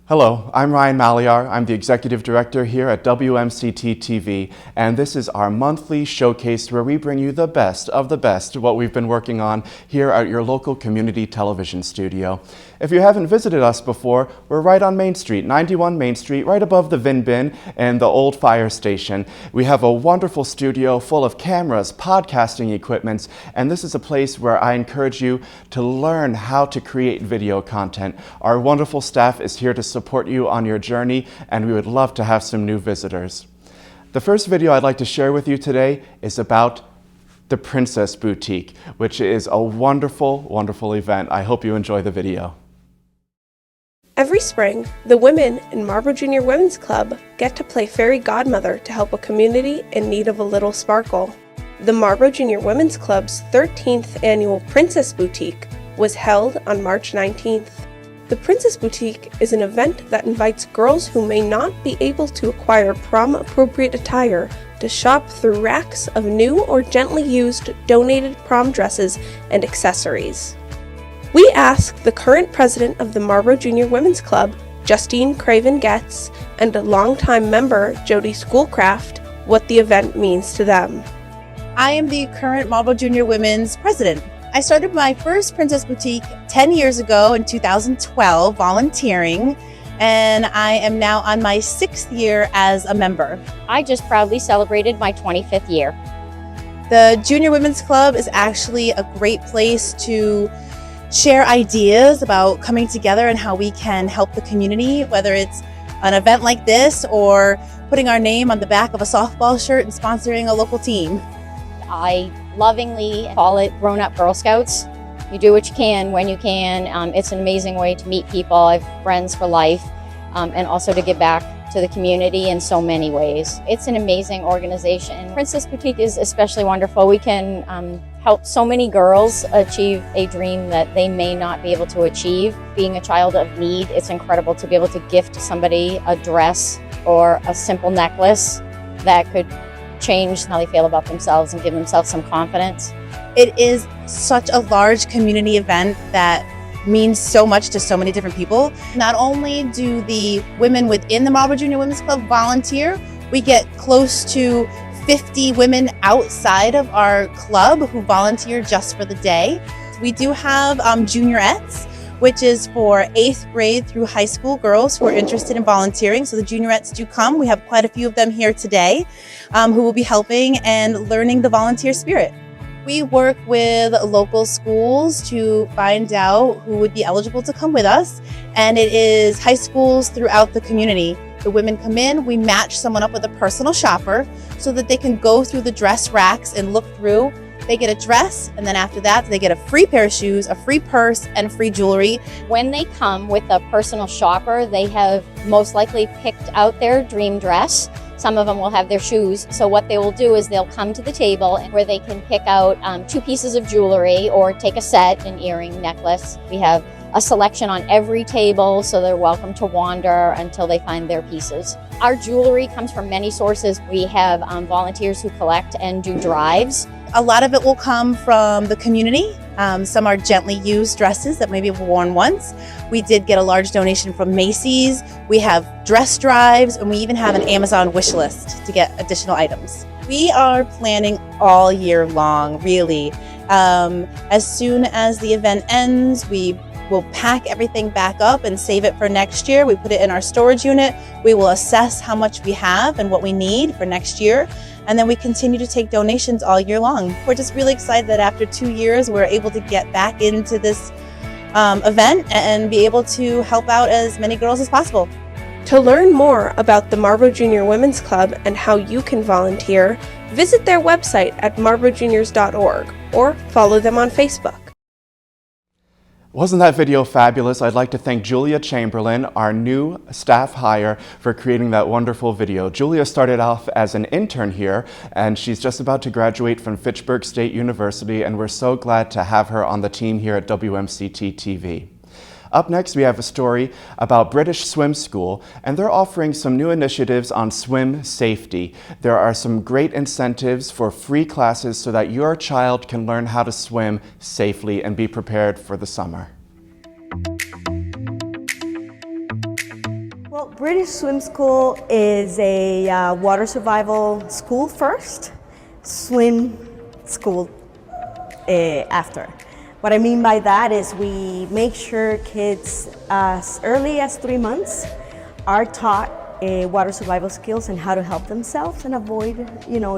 Hello, I'm Ryan Maliar. I'm the Executive Director here at WMCT-TV, and this is our monthly showcase where we bring you the best of what we've been working on here at your local community television studio. If you haven't visited us before, we're right on Main Street, 91 Main Street, right above the Vin Bin and the old fire station. We have a wonderful studio full of cameras, podcasting equipment, and this is a place where I encourage you to learn how to create video content. Our wonderful staff is here to support you on your journey, and we would love to have some new visitors. The first video I'd like to share with you today is about the Princess Boutique, which is a wonderful, wonderful event. I hope you enjoy the video. Every spring, the women in Marlboro Junior Women's Club get to play fairy godmother to help a community in need of a little sparkle. The Marlboro Junior Women's Club's 13th annual Princess Boutique was held on March 19th. The Princess Boutique is an event that invites girls who may not be able to acquire prom-appropriate attire to shop through racks of new or gently used donated prom dresses and accessories. We asked the current president of the Marlboro Junior Women's Club, Justine Craven-Getz, and a longtime member, Jody Schoolcraft, what the event means to them. I am the current Marlboro Junior Women's president. I started my first Princess Boutique 10 years ago in 2012, volunteering, and I am now on my 6th year as a member. I just proudly celebrated my 25th year. The Junior Women's Club is actually a great place to share ideas about coming together and how we can help the community, whether it's an event like this or putting our name on the back of a softball shirt and sponsoring a local team. I lovingly call it grown-up Girl Scouts. You do what you can when you can. It's an amazing way to meet people. I have friends for life, and also to give back to the community in so many ways. It's an amazing organization. Princess Boutique is especially wonderful. We can help so many girls achieve a dream that they may not be able to achieve. Being a child of need, it's incredible to be able to gift somebody a dress or a simple necklace that could change how they feel about themselves and give themselves some confidence. It is such a large community event that means so much to so many different people. Not only do the women within the Marlboro Junior Women's Club volunteer, we get close to 50 women outside of our club who volunteer just for the day. We do have juniorettes, which is for 8th grade through high school girls who are interested in volunteering. So the juniorettes do come. We have quite a few of them here today who will be helping and learning the volunteer spirit. We work with local schools to find out who would be eligible to come with us, and it is high schools throughout the community. The women come in, we match someone up with a personal shopper so that they can go through the dress racks and look through. They get a dress, and then after that, they get a free pair of shoes, a free purse, and free jewelry. When they come with a personal shopper, they have most likely picked out their dream dress. Some of them will have their shoes. So what they will do is they'll come to the table where they can pick out 2 pieces of jewelry or take a set, an earring, necklace. We have a selection on every table, so they're welcome to wander until they find their pieces. Our jewelry comes from many sources. We have volunteers who collect and do drives. A lot of it will come from the community. Some are gently used dresses that maybe were worn once. We did get a large donation from Macy's. We have dress drives, and we even have an Amazon wish list to get additional items. We are planning all year long, really. As soon as the event ends, we will pack everything back up and save it for next year. We put it in our storage unit. We will assess how much we have and what we need for next year. And then we continue to take donations all year long. We're just really excited that after 2 years, we're able to get back into this event and be able to help out as many girls as possible. To learn more about the Marlboro Junior Women's Club and how you can volunteer, visit their website at marlborojuniors.org or follow them on Facebook. Wasn't that video fabulous? I'd like to thank Julia Chamberlain, our new staff hire, for creating that wonderful video. Julia started off as an intern here, and she's just about to graduate from Fitchburg State University, and we're so glad to have her on the team here at WMCT-TV. Up next, we have a story about British Swim School, and they're offering some new initiatives on swim safety. There are some great incentives for free classes so that your child can learn how to swim safely and be prepared for the summer. Well, British Swim School is a water survival school first, swim school after. What I mean by that is we make sure kids as early as 3 months are taught water survival skills and how to help themselves and avoid,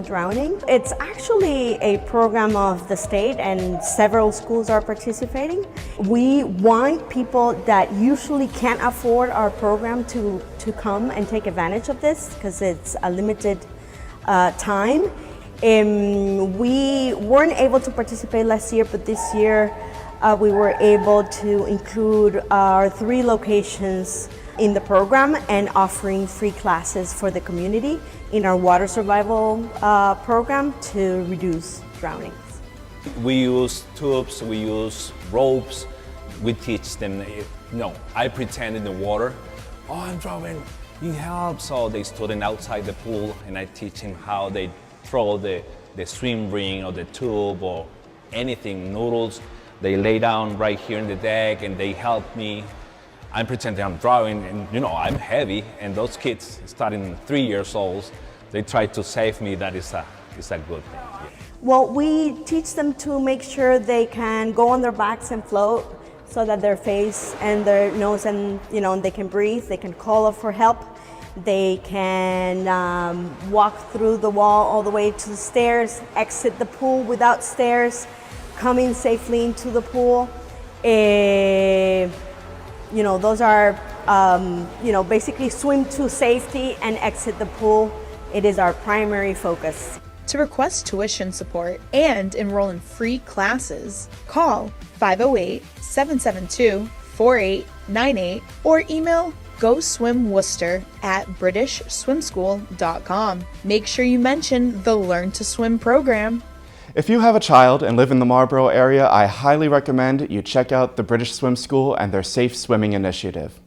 drowning. It's actually a program of the state and several schools are participating. We want people that usually can't afford our program to come and take advantage of this because it's a limited time. We weren't able to participate last year, but this year we were able to include our 3 locations in the program and offering free classes for the community in our water survival program to reduce drownings. We use tubes, we use ropes, we teach them, I pretend in the water, oh, I'm drowning, need help. So they student outside the pool and I teach him how they throw the swim ring or the tube or anything, noodles. They lay down right here in the deck and they help me. I'm pretending I'm drowning and I'm heavy, and those kids starting 3 years old, they try to save me. That is a good thing. Yeah. Well, we teach them to make sure they can go on their backs and float so that their face and their nose and they can breathe, they can call up for help. They can walk through the wall all the way to the stairs, exit the pool without stairs, come in safely into the pool. Those are, basically swim to safety and exit the pool. It is our primary focus. To request tuition support and enroll in free classes, call 508-772-4898 or email goswimworcester@britishswimschool.com. Make sure you mention the Learn to Swim program. If you have a child and live in the Marlborough area, I highly recommend you check out the British Swim School and their Safe Swimming initiative.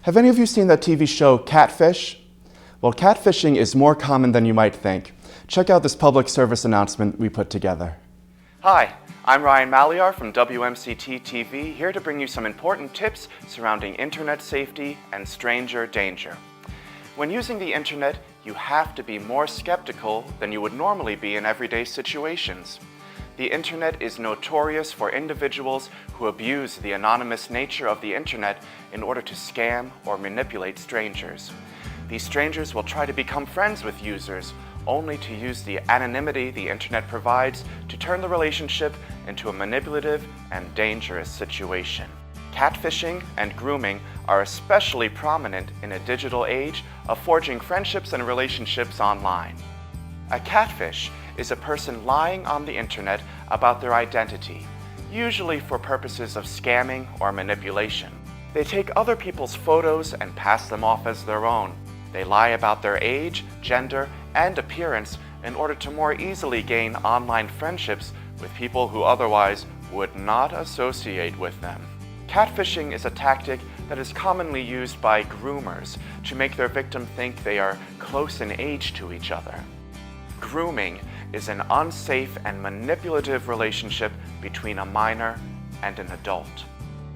Have any of you seen that TV show Catfish? Well, catfishing is more common than you might think. Check out this public service announcement we put together. Hi, I'm Ryan Maliar from WMCT-TV, here to bring you some important tips surrounding internet safety and stranger danger. When using the internet, you have to be more skeptical than you would normally be in everyday situations. The internet is notorious for individuals who abuse the anonymous nature of the internet in order to scam or manipulate strangers. These strangers will try to become friends with users, only to use the anonymity the internet provides to turn the relationship into a manipulative and dangerous situation. Catfishing and grooming are especially prominent in a digital age of forging friendships and relationships online. A catfish is a person lying on the internet about their identity, usually for purposes of scamming or manipulation. They take other people's photos and pass them off as their own. They lie about their age, gender, and appearance in order to more easily gain online friendships with people who otherwise would not associate with them. Catfishing is a tactic that is commonly used by groomers to make their victim think they are close in age to each other. Grooming is an unsafe and manipulative relationship between a minor and an adult.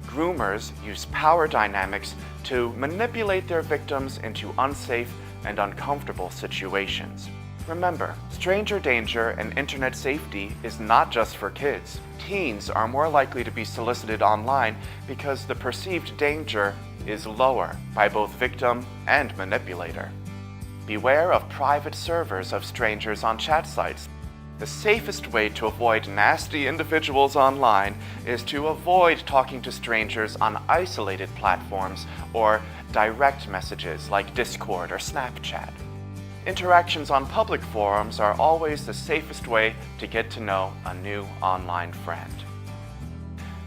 Groomers use power dynamics to manipulate their victims into unsafe and uncomfortable situations. Remember, stranger danger and internet safety is not just for kids. Teens are more likely to be solicited online because the perceived danger is lower by both victim and manipulator. Beware of private servers of strangers on chat sites. The safest way to avoid nasty individuals online is to avoid talking to strangers on isolated platforms or direct messages like Discord or Snapchat. Interactions on public forums are always the safest way to get to know a new online friend.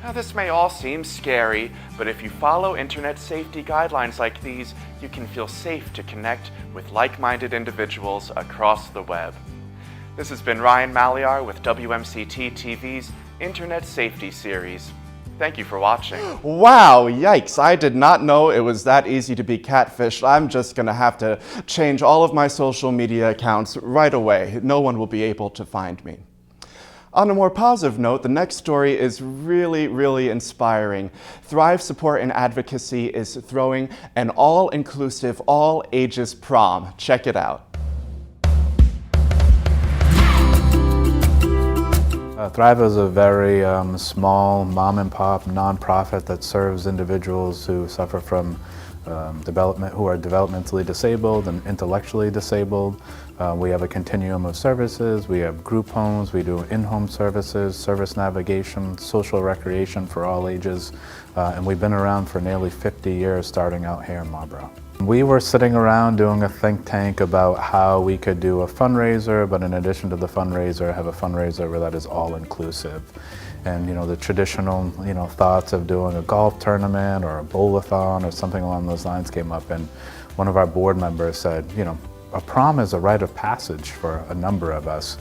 Now, this may all seem scary, but if you follow internet safety guidelines like these, you can feel safe to connect with like-minded individuals across the web. This has been Ryan Maliar with WMCT-TV's Internet Safety Series. Thank you for watching. Wow, yikes, I did not know it was that easy to be catfished. I'm just gonna have to change all of my social media accounts right away. No one will be able to find me. On a more positive note, the next story is really inspiring. Thrive Support and Advocacy is throwing an all-inclusive, all-ages prom. Check it out. Thrive is a very small mom-and-pop nonprofit that serves individuals who suffer from who are developmentally disabled and intellectually disabled. We have a continuum of services. We have group homes, we do in-home services, service navigation, social recreation for all ages, and we've been around for nearly 50 years starting out here in Marlboro. We were sitting around doing a think tank about how we could do a fundraiser, but in addition to the fundraiser, have a fundraiser that is all-inclusive. And the traditional thoughts of doing a golf tournament or a bowl-a-thon or something along those lines came up, and one of our board members said, a prom is a rite of passage for a number of us.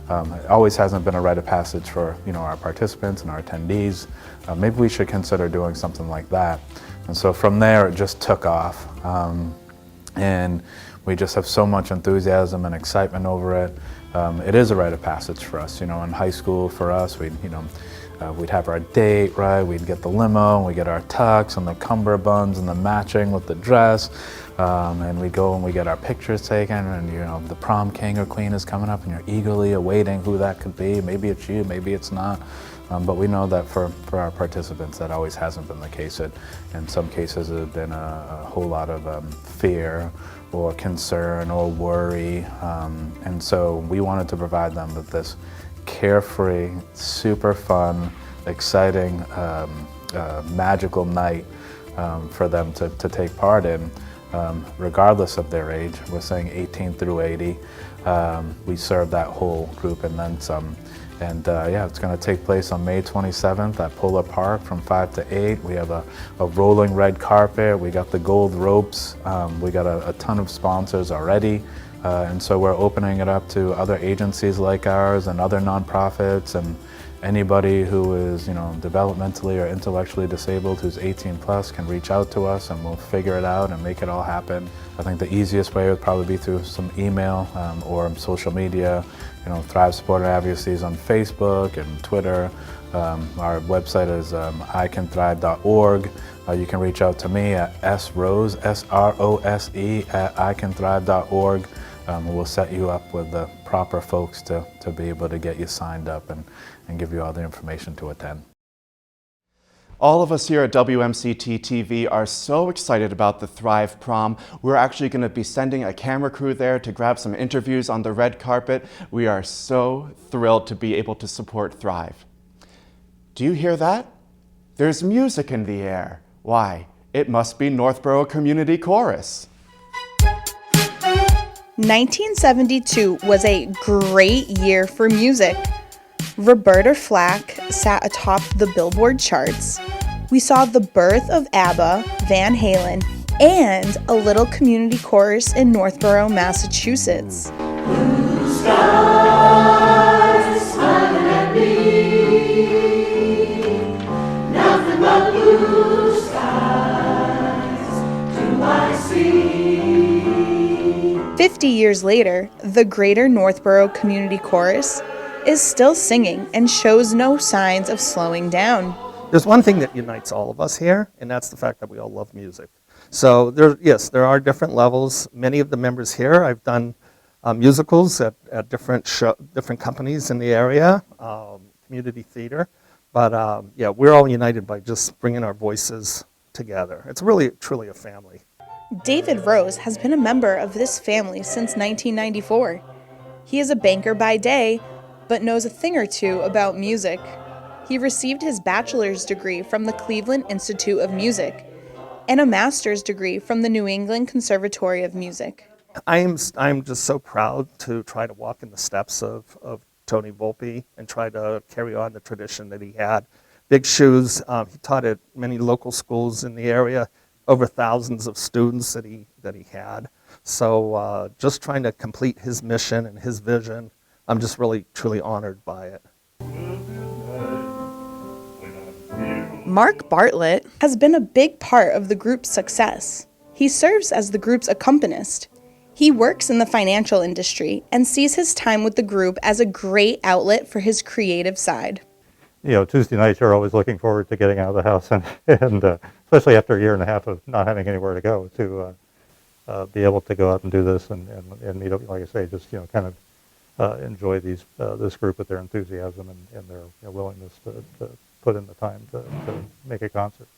It always hasn't been a rite of passage for our participants and our attendees. Maybe we should consider doing something like that. And so from there it just took off. And we just have so much enthusiasm and excitement over it. It is a rite of passage for us. In high school for us, we'd have our date, right? We'd get the limo, and we get our tux and the cummerbunds and the matching with the dress. And we go and we get our pictures taken, and the prom king or queen is coming up and you're eagerly awaiting who that could be. Maybe it's you, maybe it's not. But we know that for our participants that always hasn't been the case. In some cases it has been a whole lot of fear or concern or worry. And so we wanted to provide them with this carefree, super fun, exciting, magical night for them to take part in. Regardless of their age. We're saying 18 through 80. We serve that whole group and then some. And it's going to take place on May 27th at Polar Park from 5 to 8. We have a rolling red carpet. We got the gold ropes. We got a ton of sponsors already. And so we're opening it up to other agencies like ours and other nonprofits, and anybody who is developmentally or intellectually disabled who's 18 plus can reach out to us and we'll figure it out and make it all happen. I think the easiest way would probably be through some email or social media. Thrive Support and Advocacy is on Facebook and Twitter. Our website is icanthrive.org. You can reach out to me at srose, S-R-O-S-E, at icanthrive.org. We'll set you up with the proper folks to be able to get you signed up and give you all the information to attend. All of us here at WMCT-TV are so excited about the Thrive Prom. We're actually going to be sending a camera crew there to grab some interviews on the red carpet. We are so thrilled to be able to support Thrive. Do you hear that? There's music in the air. Why? It must be Northborough Community Chorus. 1972 was a great year for music. Roberta Flack sat atop the Billboard charts. We saw the birth of ABBA, Van Halen, and a little community chorus in Northborough, Massachusetts. Blue skies smiling at me, nothing but blue skies do I see. 50 years later, the Greater Northborough Community Chorus is still singing and shows no signs of slowing down. There's one thing that unites all of us here, and that's the fact that we all love music. So there are different levels. Many of the members here, I've done musicals at different companies in the area, community theater. But we're all united by just bringing our voices together. It's really, truly a family. David Rose has been a member of this family since 1994. He is a banker by day, but knows a thing or two about music. He received his bachelor's degree from the Cleveland Institute of Music and a master's degree from the New England Conservatory of Music. I'm just so proud to try to walk in the steps of Tony Volpe and try to carry on the tradition that he had. Big shoes. He taught at many local schools in the area, over thousands of students that he had. So just trying to complete his mission and his vision, I'm just really, truly honored by it. Mark Bartlett has been a big part of the group's success. He serves as the group's accompanist. He works in the financial industry and sees his time with the group as a great outlet for his creative side. You know, Tuesday nights you're always looking forward to getting out of the house, and especially after a year and a half of not having anywhere to go, to be able to go out and do this and meet up, like I say, just kind of enjoy this group with their enthusiasm and their willingness to put in the time to make a concert.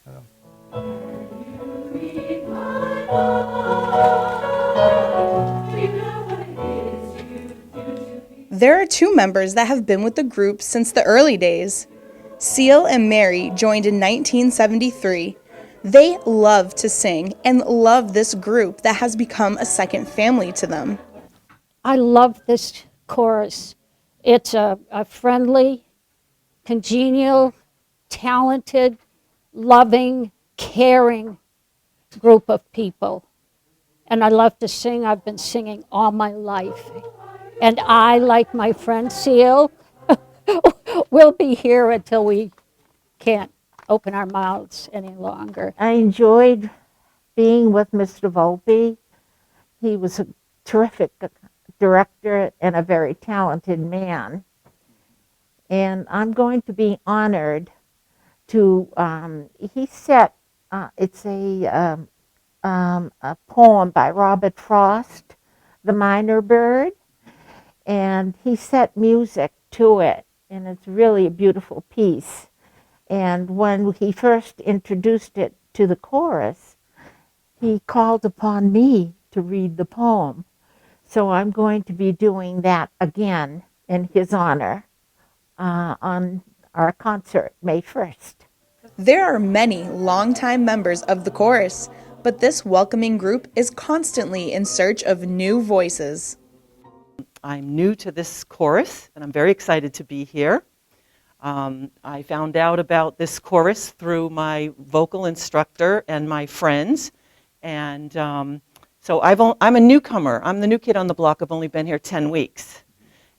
There are two members that have been with the group since the early days. Seal and Mary joined in 1973. They love to sing and love this group that has become a second family to them. I love this chorus. It's a friendly, congenial, talented, loving, caring group of people. And I love to sing. I've been singing all my life. And I, like my friend Seal, will be here until we can't open our mouths any longer. I enjoyed being with Mr. Volpe. He was a terrific director and a very talented man. And I'm going to be honored to, he set, it's a poem by Robert Frost, The Minor Bird, and he set music to it, and it's really a beautiful piece. And when he first introduced it to the chorus, he called upon me to read the poem. So I'm going to be doing that again in his honor on our concert, May 1st. There are many longtime members of the chorus, but this welcoming group is constantly in search of new voices. I'm new to this chorus, and I'm very excited to be here. I found out about this chorus through my vocal instructor and my friends, and so I'm a newcomer. I'm the new kid on the block. I've only been here 10 weeks.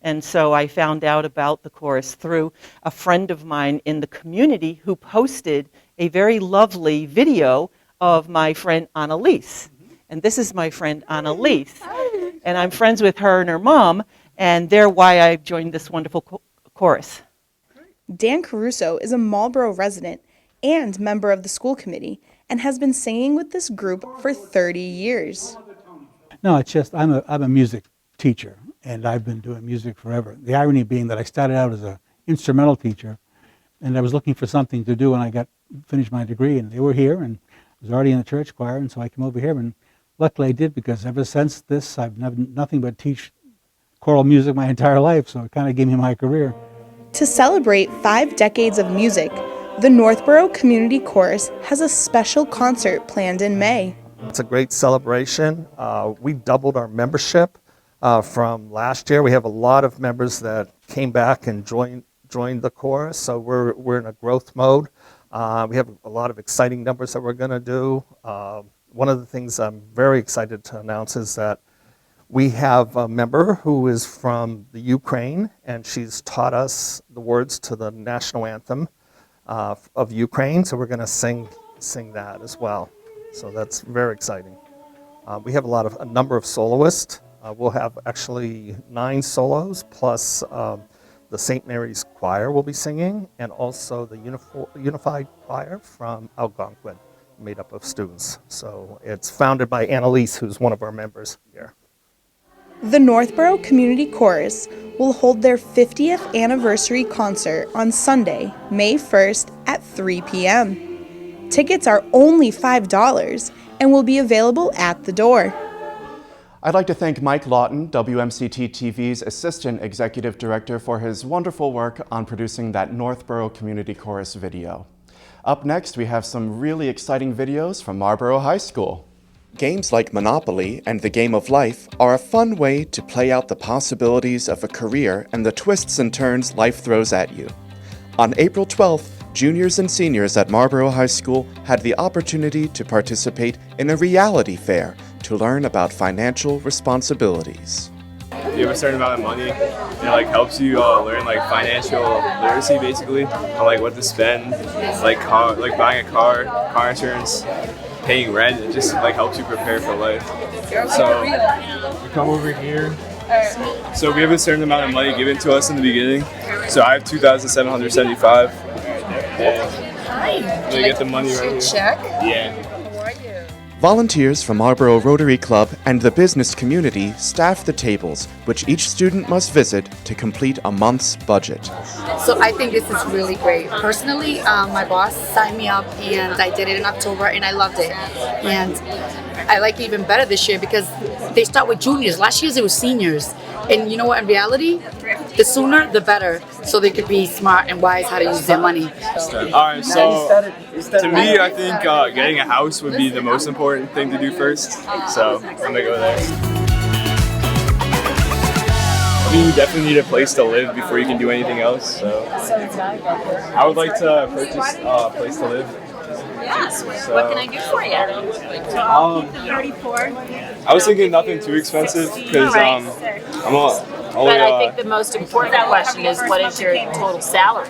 And so I found out about the chorus through a friend of mine in the community who posted a very lovely video of my friend Annalise. And this is my friend Annalise. And I'm friends with her and her mom, and they're why I joined this wonderful chorus. Dan Caruso is a Marlboro resident and member of the school committee and has been singing with this group for 30 years. No, it's just I'm a music teacher, and I've been doing music forever. The irony being that I started out as an instrumental teacher, and I was looking for something to do when I finished my degree, and they were here, and I was already in the church choir, and so I came over here, and luckily I did, because ever since this, I've done nothing but teach choral music my entire life, so it kind of gave me my career. To celebrate 5 decades of music, the Northborough Community Chorus has a special concert planned in May. It's a great celebration. We doubled our membership from last year. We have a lot of members that came back and joined the chorus, so we're in a growth mode. We have a lot of exciting numbers that we're going to do. One of the things I'm very excited to announce is that we have a member who is from the Ukraine, and she's taught us the words to the national anthem of Ukraine, so we're going to sing that as well. So that's very exciting. We have a number of soloists. We'll have actually 9 solos, plus the St. Mary's Choir will be singing, and also the Unified Choir from Algonquin, made up of students. So it's founded by Annalise, who's one of our members here. The Northborough Community Chorus will hold their 50th anniversary concert on Sunday, May 1st at 3 p.m. Tickets are only $5 and will be available at the door. I'd like to thank Mike Lawton, WMCT-TV's Assistant Executive Director, for his wonderful work on producing that Northborough Community Chorus video. Up next, we have some really exciting videos from Marlborough High School. Games like Monopoly and the Game of Life are a fun way to play out the possibilities of a career and the twists and turns life throws at you. On April 12th, juniors and seniors at Marlborough High School had the opportunity to participate in a reality fair to learn about financial responsibilities. You have a certain amount of money, and it helps you learn financial literacy, basically, on what to spend, buying a car insurance. paying rent. It just like helps you prepare for life. So we come over here. So we have a certain amount of money given to us in the beginning. So I have $2,775. And they get the money right here. Check. Yeah. Volunteers from Marlborough Rotary Club and the business community staff the tables, which each student must visit to complete a month's budget. So I think this is really great. Personally, my boss signed me up and I did it in October and I loved it. And I like it even better this year because they start with juniors. Last year it was seniors. And you know what, in reality, the sooner the better, so they could be smart and wise how to use their money. Alright, so to me, I think getting a house would be the most important thing to do first. So I'm gonna go there. I mean, you definitely need a place to live before you can do anything else. So I would like to purchase a place to live. Yes. What can I do for you? 34. I was thinking nothing too expensive because I'm only. But I think the most important question is, what is your total salary?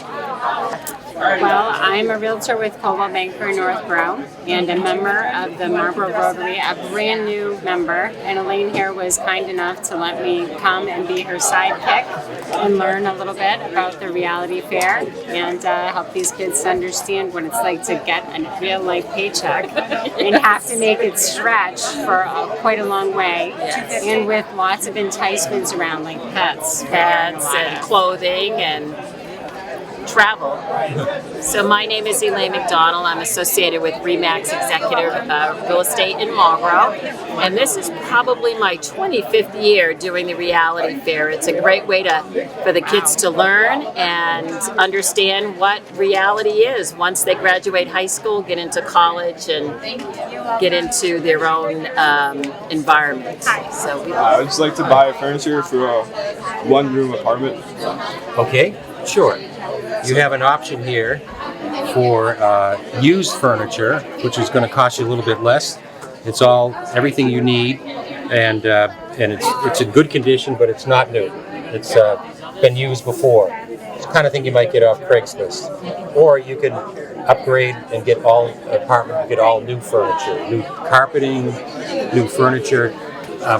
Well, I'm a realtor with Coldwell Banker in Northborough and a member of the Marlborough Rotary, a brand new member. And Elaine here was kind enough to let me come and be her sidekick and learn a little bit about the reality fair and help these kids understand what it's like to get a real life paycheck and have to make it stretch for quite a long way, and with lots of enticements around like pets And clothing and travel. So my name is Elaine Mcdonald. I'm associated with Remax Executive Real Estate in Marlboro, and this is probably my 25th year doing the reality fair. It's a great way for the kids to learn and understand what reality is once they graduate high school, get into college, and get into their own environment. So I would just like to buy furniture for a one-room apartment. Okay, sure. You have an option here for used furniture, which is going to cost you a little bit less. It's everything you need, and it's in good condition, but it's not new. It's been used before. It's the kind of thing you might get off Craigslist. Or you can upgrade and get all new furniture, new carpeting, new furniture.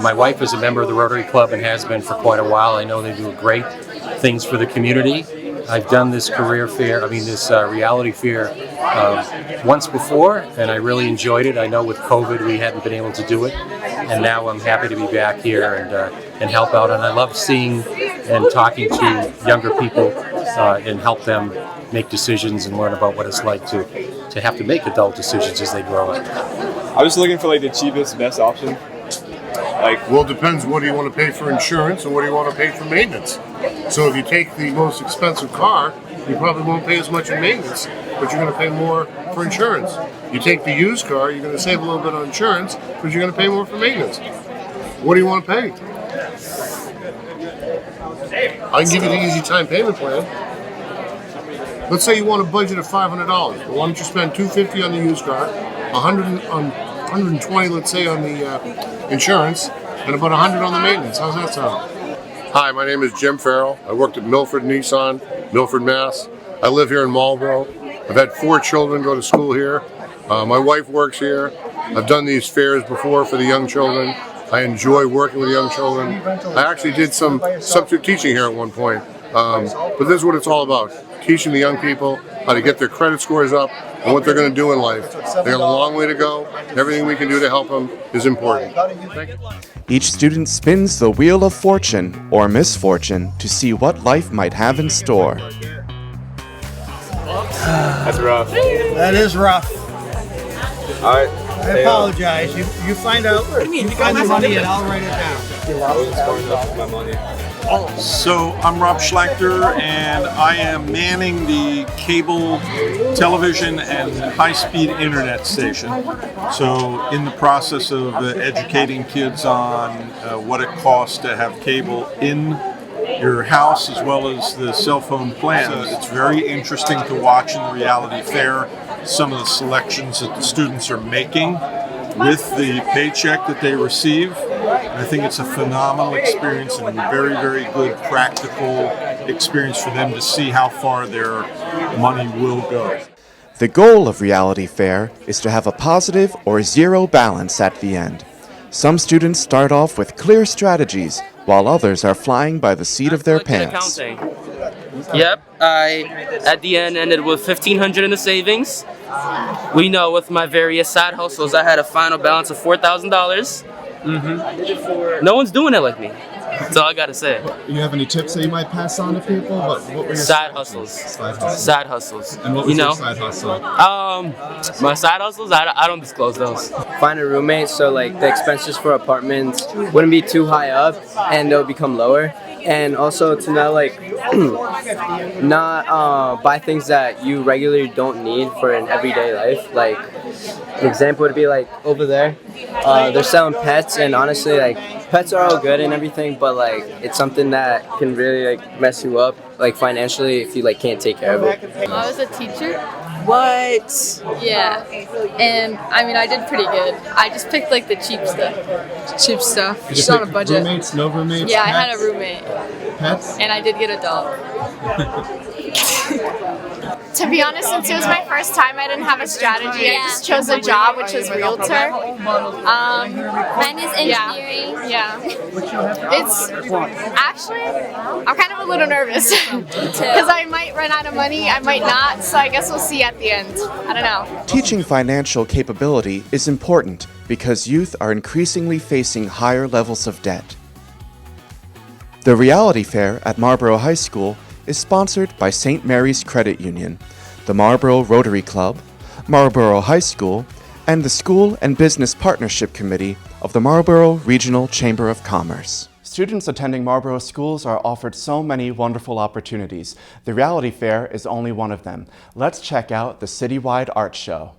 My wife is a member of the Rotary Club and has been for quite a while. I know they do great things for the community. I've done this reality fair once before, and I really enjoyed it. I know with COVID we hadn't been able to do it, and now I'm happy to be back here and help out. And I love seeing and talking to younger people and help them make decisions and learn about what it's like to have to make adult decisions as they grow up. I was looking for like the cheapest, best option. Well, it depends. What do you want to pay for insurance and what do you want to pay for maintenance? So if you take the most expensive car, you probably won't pay as much in maintenance, but you're going to pay more for insurance. You take the used car, you're going to save a little bit on insurance, but you're going to pay more for maintenance. What do you want to pay? I can give you the easy time payment plan. Let's say you want a budget of $500. Well, why don't you spend $250 on the used car, $120, let's say, on the insurance, and about $100 on the maintenance. How's that sound? Hi, my name is Jim Farrell. I worked at Milford Nissan, Milford, Mass. I live here in Marlboro. I've had 4 children go to school here. My wife works here. I've done these fairs before for the young children. I enjoy working with young children. I actually did some substitute teaching here at one point. But this is what it's all about. Teaching the young people how to get their credit scores up and what they're going to do in life. They have a long way to go. Everything we can do to help them is important. Thank you. Each student spins the wheel of fortune or misfortune to see what life might have in store. That's rough. That is rough. All right. I apologize. You find out. You find the money and I'll write it down. I wasn't smart enough with my money. So I'm Rob Schlachter, and I am manning the cable television and high-speed internet station. So in the process of educating kids on what it costs to have cable in your house as well as the cell phone plans. It's very interesting to watch in the reality fair some of the selections that the students are making with the paycheck that they receive. And I think it's a phenomenal experience and a very, very good practical experience for them to see how far their money will go. The goal of Reality Fair is to have a positive or zero balance at the end. Some students start off with clear strategies, while others are flying by the seat of their pants. Yep, I at the end ended with $1,500 in the savings. We know with my various side hustles, I had a final balance of $4,000. No one's doing it like me. That's all I gotta say. You have any tips that you might pass on to people? What were your side hustles? Side hustles. And what was your side hustle? My side hustles, I don't disclose those. Find a roommate so like the expenses for apartments wouldn't be too high up and they'll become lower. And also to not like not buy things that you regularly don't need for an everyday life. Like an example would be like over there, they're selling pets, and honestly like pets are all good and everything, but like it's something that can really like mess you up like financially if you like can't take care of it. I was a teacher. What? Yeah. And I mean I did pretty good. I just picked like the cheap stuff. Cheap stuff. Just on a budget. Roommates? No roommates? Yeah, Pets? I had a roommate. Pets? And I did get a dog. To be honest, since it was my first time, I didn't have a strategy. I just chose a job, which was realtor. Mine is engineering. Yeah. It's actually, I'm kind of a little nervous because I might run out of money, I might not. So I guess we'll see at the end. I don't know. Teaching financial capability is important because youth are increasingly facing higher levels of debt. The Reality Fair at Marlborough High School is sponsored by St. Mary's Credit Union, the Marlborough Rotary Club, Marlborough High School, and the School and Business Partnership Committee of the Marlborough Regional Chamber of Commerce. Students attending Marlborough schools are offered so many wonderful opportunities. The Reality Fair is only one of them. Let's check out the citywide art show.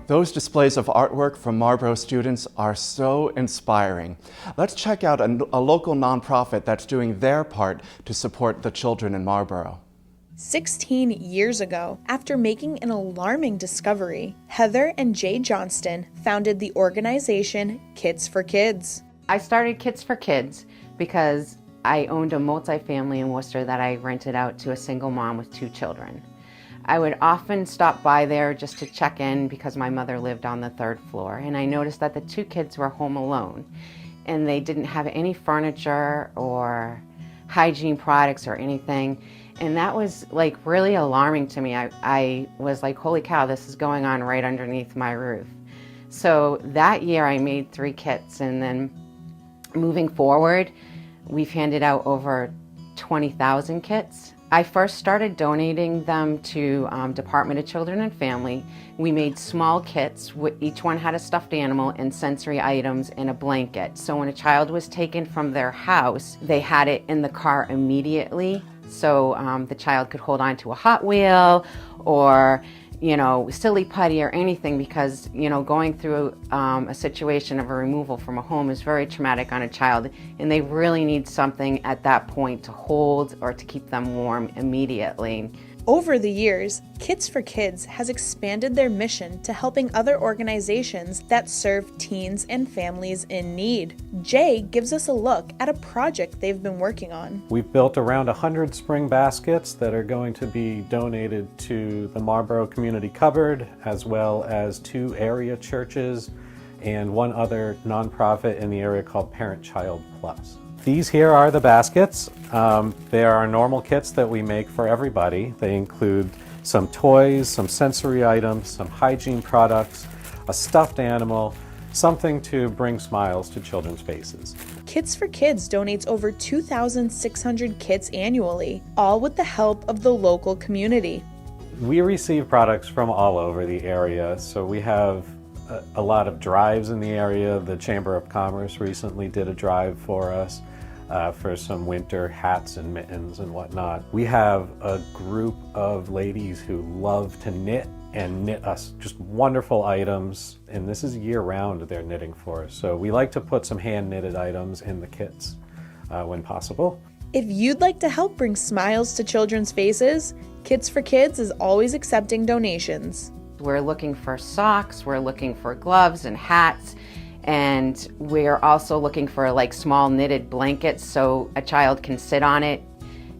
Those displays of artwork from Marlborough students are so inspiring. Let's check out a local nonprofit that's doing their part to support the children in Marlborough. 16 years ago, after making an alarming discovery, Heather and Jay Johnston founded the organization Kids for Kids. I started Kids for Kids because I owned a multifamily in Worcester that I rented out to a single mom with 2 children. I would often stop by there just to check in because my mother lived on the 3rd floor, and I noticed that the 2 kids were home alone and they didn't have any furniture or hygiene products or anything, and that was like really alarming to me. I was like, holy cow, this is going on right underneath my roof. So that year I made 3 kits, and then moving forward we've handed out over 20,000 kits. I first started donating them to Department of Children and Family. We made small kits. Each one had a stuffed animal and sensory items and a blanket. So when a child was taken from their house, they had it in the car immediately So the child could hold on to a Hot Wheel or, you know, silly putty or anything, because, you know, going through a situation of a removal from a home is very traumatic on a child, and they really need something at that point to hold or to keep them warm immediately. Over the years, Kits for Kids has expanded their mission to helping other organizations that serve teens and families in need. Jay gives us a look at a project they've been working on. We've built around 100 spring baskets that are going to be donated to the Marlboro Community Cupboard, as well as 2 area churches and 1 other nonprofit in the area called Parent Child Plus. These here are the baskets. They are our normal kits that we make for everybody. They include some toys, some sensory items, some hygiene products, a stuffed animal, something to bring smiles to children's faces. Kits for Kids donates over 2,600 kits annually, all with the help of the local community. We receive products from all over the area, so we have a lot of drives in the area. The Chamber of Commerce recently did a drive for us for some winter hats and mittens and whatnot. We have a group of ladies who love to knit and knit us just wonderful items, and this is year-round they're knitting for us. So we like to put some hand-knitted items in the kits when possible. If you'd like to help bring smiles to children's faces, Kits for Kids is always accepting donations. We're looking for socks, we're looking for gloves and hats, and we're also looking for like small knitted blankets so a child can sit on it.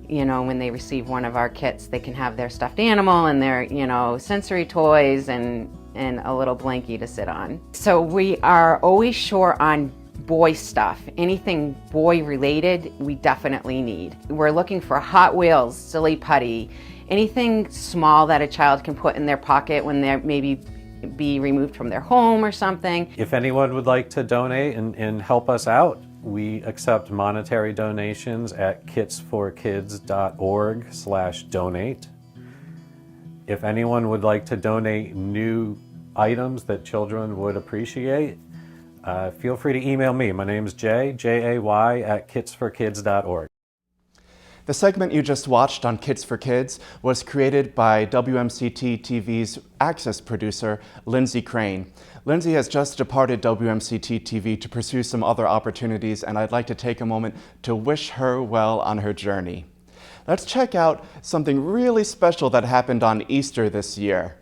You know, when they receive one of our kits, they can have their stuffed animal and their, you know, sensory toys and a little blankie to sit on. So we are always short on boy stuff. Anything boy related, we definitely need. We're looking for Hot Wheels, silly putty, anything small that a child can put in their pocket when they're maybe be removed from their home or something. If anyone would like to donate and help us out, we accept monetary donations at kitsforkids.org/donate. If anyone would like to donate new items that children would appreciate, feel free to email me. My name is Jay, Jay, at kitsforkids.org. The segment you just watched on Kits for Kids was created by WMCT-TV's Access producer, Lindsay Crane. Lindsay has just departed WMCT-TV to pursue some other opportunities, and I'd like to take a moment to wish her well on her journey. Let's check out something really special that happened on Easter this year.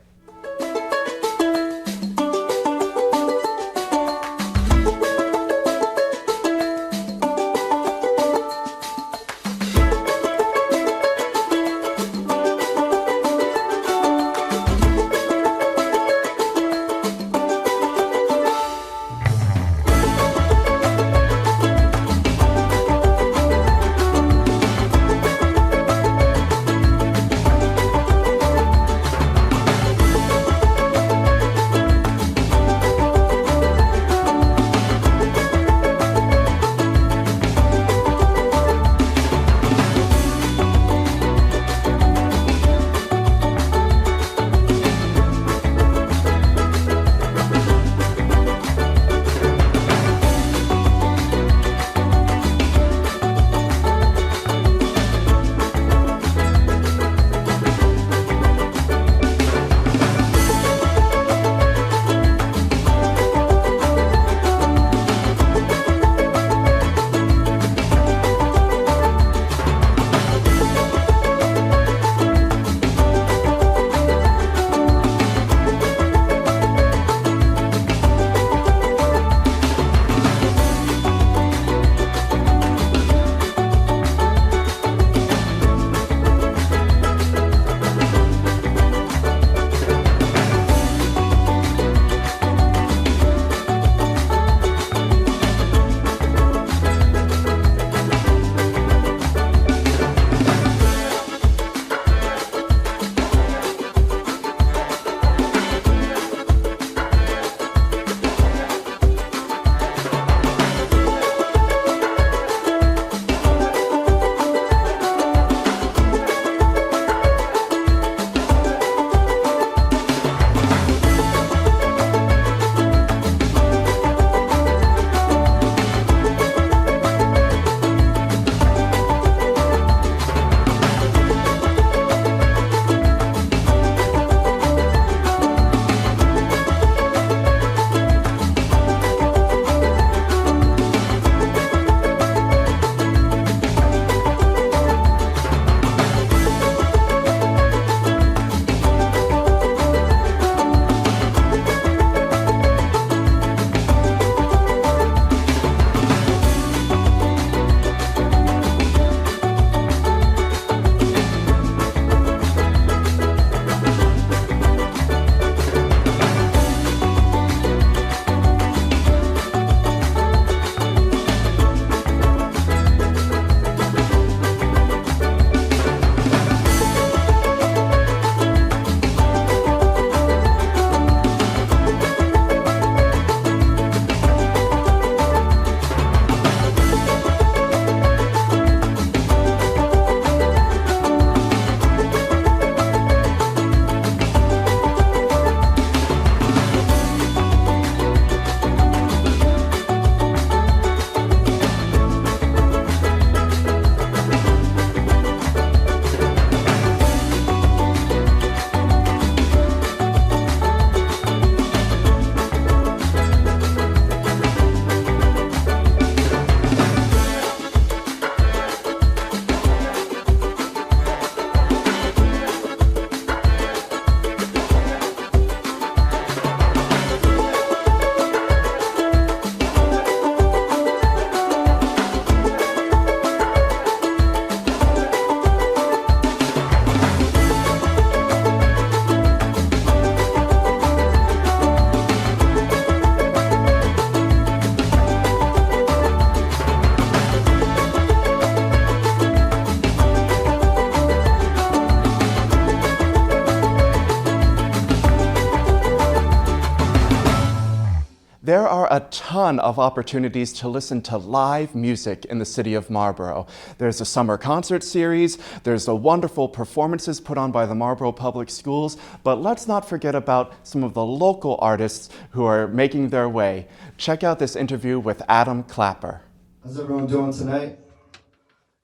are a ton of opportunities to listen to live music in the city of Marlboro. There's a summer concert series, there's the wonderful performances put on by the Marlboro Public Schools, but let's not forget about some of the local artists who are making their way. Check out this interview with Adam Clapper. How's everyone doing tonight?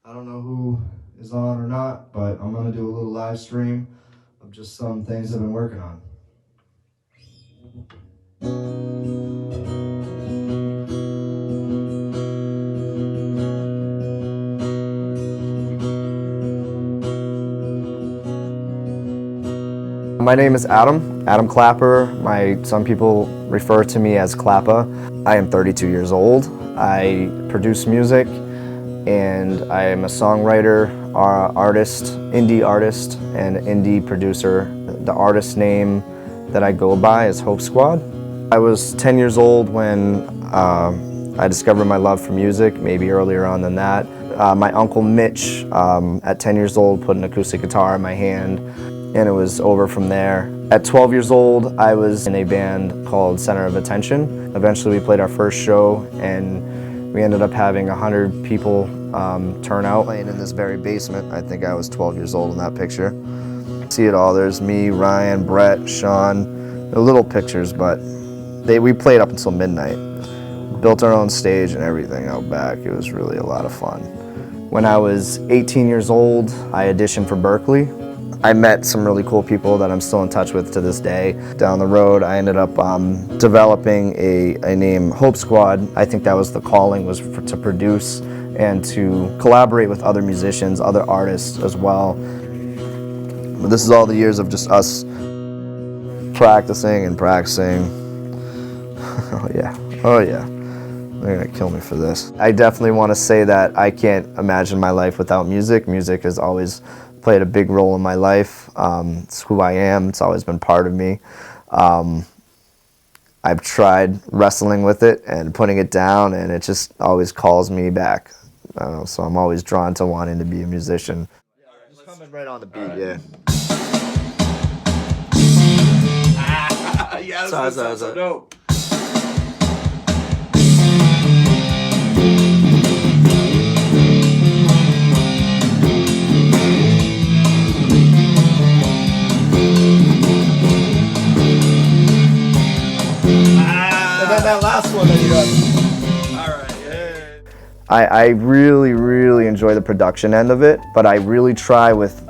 I don't know who is on or not, but I'm going to do a little live stream of just some things I've been working on. My name is Adam Clapper. Some people refer to me as Clappa. I am 32 years old. I produce music and I am a songwriter, artist, indie artist, and indie producer. The artist name that I go by is Hope Squad. I was 10 years old when I discovered my love for music, maybe earlier on than that. My uncle Mitch, at 10 years old, put an acoustic guitar in my hand, and it was over from there. At 12 years old, I was in a band called Center of Attention. Eventually we played our first show, and we ended up having 100 people turn out. Playing in this very basement. I think I was 12 years old in that picture. See it all, there's me, Ryan, Brett, Sean. They're little pictures, but we played up until midnight. Built our own stage and everything out back. It was really a lot of fun. When I was 18 years old, I auditioned for Berkeley. I met some really cool people that I'm still in touch with to this day. Down the road, I ended up developing a name, Hope Squad. I think that was the calling, was to produce and to collaborate with other musicians, other artists as well. But this is all the years of just us practicing and practicing. Oh yeah, oh yeah. They're gonna kill me for this. I definitely want to say that I can't imagine my life without music. Music has always played a big role in my life. It's who I am. It's always been part of me. I've tried wrestling with it and putting it down, and it just always calls me back. So I'm always drawn to wanting to be a musician. Just coming right on the beat, yeah. Yeah, that's so dope. And then that last one that you got. All right, yeah. I really enjoy the production end of it, but I really try with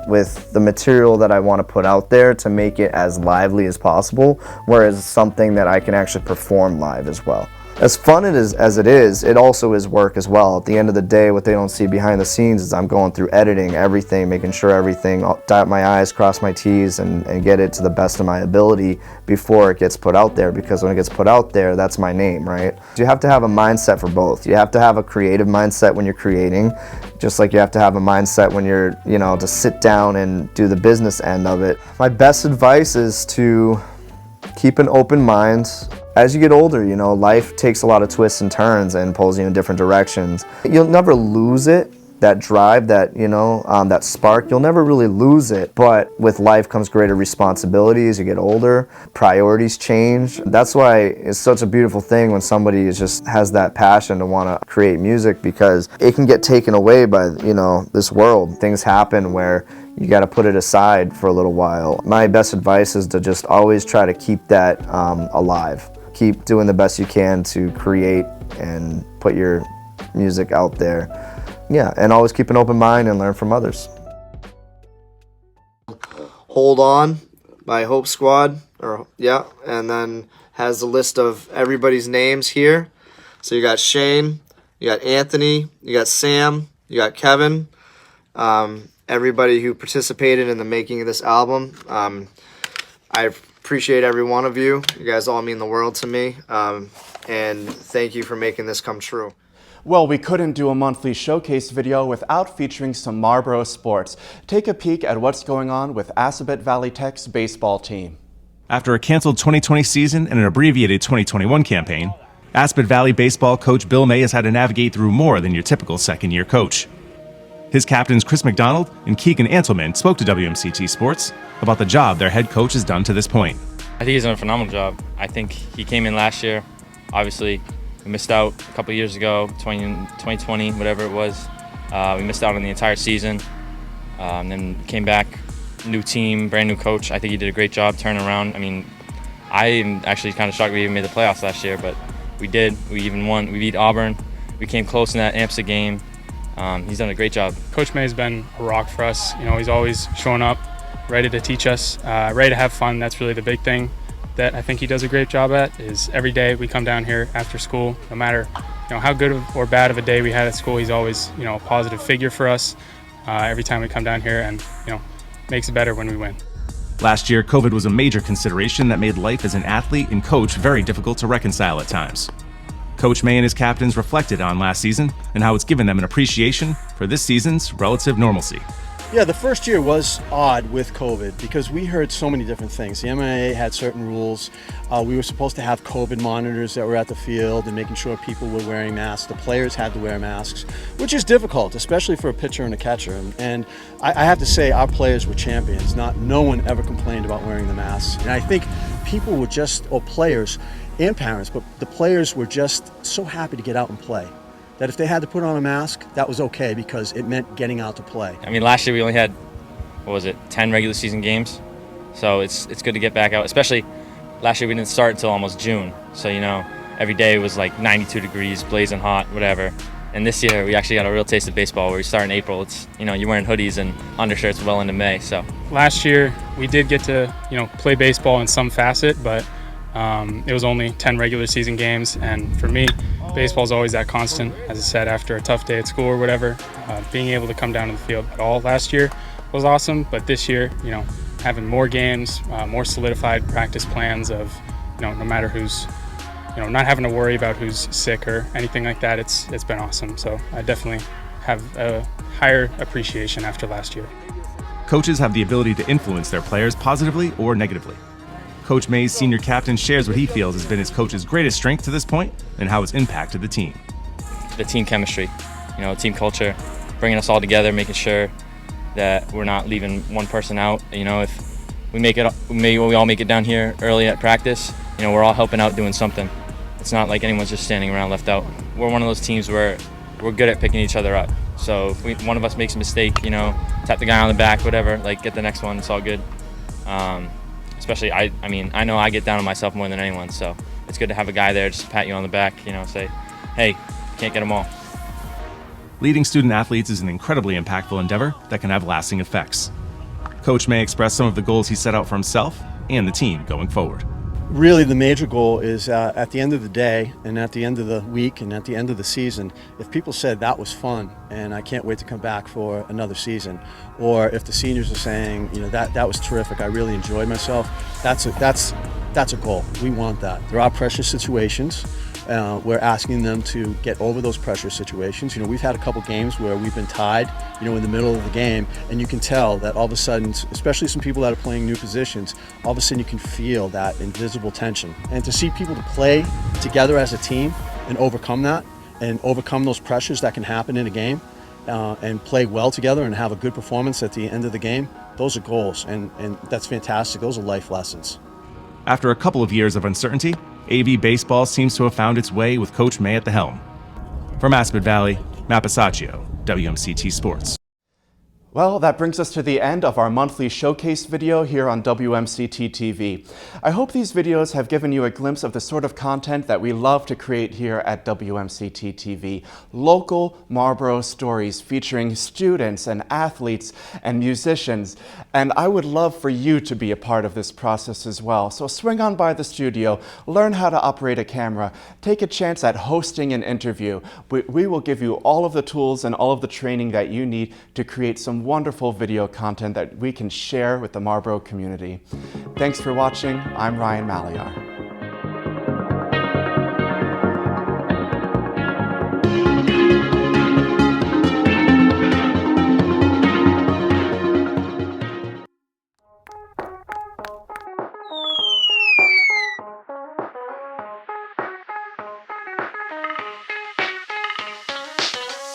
the material that I want to put out there to make it as lively as possible, whereas something that I can actually perform live as well. As fun as it is, it also is work as well. At the end of the day, what they don't see behind the scenes is I'm going through editing everything, making sure everything, dot my I's, cross my T's, and get it to the best of my ability before it gets put out there, because when it gets put out there, that's my name, right? You have to have a mindset for both. You have to have a creative mindset when you're creating, just like you have to have a mindset when you're, to sit down and do the business end of it. My best advice is to keep an open mind. As you get older, life takes a lot of twists and turns and pulls you in different directions. You'll never lose it, that drive, that spark. You'll never really lose it, but with life comes greater responsibility as you get older. Priorities change. That's why it's such a beautiful thing when somebody just has that passion to want to create music, because it can get taken away by, this world. Things happen where you got to put it aside for a little while. My best advice is to just always try to keep that alive. Keep doing the best you can to create and put your music out there. Yeah, and always keep an open mind and learn from others. Hold On by Hope Squad, and then has a list of everybody's names here. So you got Shane, you got Anthony, you got Sam, you got Kevin, everybody who participated in the making of this album. I appreciate every one of you. You guys all mean the world to me, and thank you for making this come true. Well, we couldn't do a monthly showcase video without featuring some Marlboro sports. Take a peek at what's going on with Assabet Valley Tech's baseball team. After a canceled 2020 season and an abbreviated 2021 campaign, Assabet Valley baseball coach Bill May has had to navigate through more than your typical second-year coach. His captains Chris McDonald and Keegan Antleman spoke to WMCT Sports about the job their head coach has done to this point. I think he's done a phenomenal job. I think he came in last year Obviously, we missed out a couple years ago, 2020, whatever it was. We missed out on the entire season. Then came back, new team, brand new coach. I think he did a great job turning around. I mean, I am actually kind of shocked we even made the playoffs last year, but we did. We even won. We beat Auburn. We came close in that AMSA game. He's done a great job. Coach May has been a rock for us. You know, he's always showing up, ready to teach us, ready to have fun. That's really the big thing that I think he does a great job at, is every day we come down here after school, no matter how good or bad of a day we had at school, he's always a positive figure for us every time we come down here, and makes it better when we win. Last year, COVID was a major consideration that made life as an athlete and coach very difficult to reconcile at times. Coach May and his captains reflected on last season and how it's given them an appreciation for this season's relative normalcy. Yeah, the first year was odd with COVID because we heard so many different things. The MIA had certain rules. We were supposed to have COVID monitors that were at the field and making sure people were wearing masks. The players had to wear masks, which is difficult, especially for a pitcher and a catcher. And I have to say, our players were champions. No one ever complained about wearing the masks. And I think people were or players and parents, but the players were just so happy to get out and play, that if they had to put on a mask, that was okay because it meant getting out to play. I mean, last year we only had, 10 regular season games. So it's good to get back out, especially last year we didn't start until almost June. So, every day was like 92 degrees, blazing hot, whatever. And this year we actually got a real taste of baseball where we start in April. It's, you're wearing hoodies and undershirts well into May, so. Last year we did get to, play baseball in some facet, but it was only 10 regular season games, and for me, baseball is always that constant. As I said, after a tough day at school or whatever, being able to come down to the field at all last year was awesome. But this year, having more games, more solidified practice plans of, no matter who's, not having to worry about who's sick or anything like that, it's been awesome. So I definitely have a higher appreciation after last year. Coaches have the ability to influence their players positively or negatively. Coach May's senior captain shares what he feels has been his coach's greatest strength to this point and how it's impacted the team. The team chemistry, team culture, bringing us all together, making sure that we're not leaving one person out. If we all make it down here early at practice, we're all helping out doing something. It's not like anyone's just standing around left out. We're one of those teams where we're good at picking each other up. So if one of us makes a mistake, tap the guy on the back, whatever, get the next one, it's all good. Especially, I know I get down on myself more than anyone, so it's good to have a guy there just to pat you on the back, say, hey, can't get them all. Leading student athletes is an incredibly impactful endeavor that can have lasting effects. Coach May expressed some of the goals he set out for himself and the team going forward. Really, the major goal is at the end of the day and at the end of the week and at the end of the season, if people said that was fun and I can't wait to come back for another season, or if the seniors are saying, that was terrific, I really enjoyed myself, that's a goal. We want that. There are pressure situations. We're asking them to get over those pressure situations. We've had a couple games where we've been tied, in the middle of the game, and you can tell that all of a sudden, especially some people that are playing new positions, all of a sudden you can feel that invisible tension. And to see people to play together as a team and overcome that, and overcome those pressures that can happen in a game, and play well together and have a good performance at the end of the game, those are goals, and that's fantastic. Those are life lessons. After a couple of years of uncertainty, AV baseball seems to have found its way with Coach May at the helm. From Aspen Valley, Matt Pasaccio, WMCT Sports. Well, that brings us to the end of our monthly showcase video here on WMCT-TV. I hope these videos have given you a glimpse of the sort of content that we love to create here at WMCT-TV. Local Marlboro stories featuring students and athletes and musicians. And I would love for you to be a part of this process as well. So swing on by the studio, learn how to operate a camera, take a chance at hosting an interview. We will give you all of the tools and all of the training that you need to create some wonderful video content that we can share with the Marlboro community. Thanks for watching. I'm Ryan Maliar.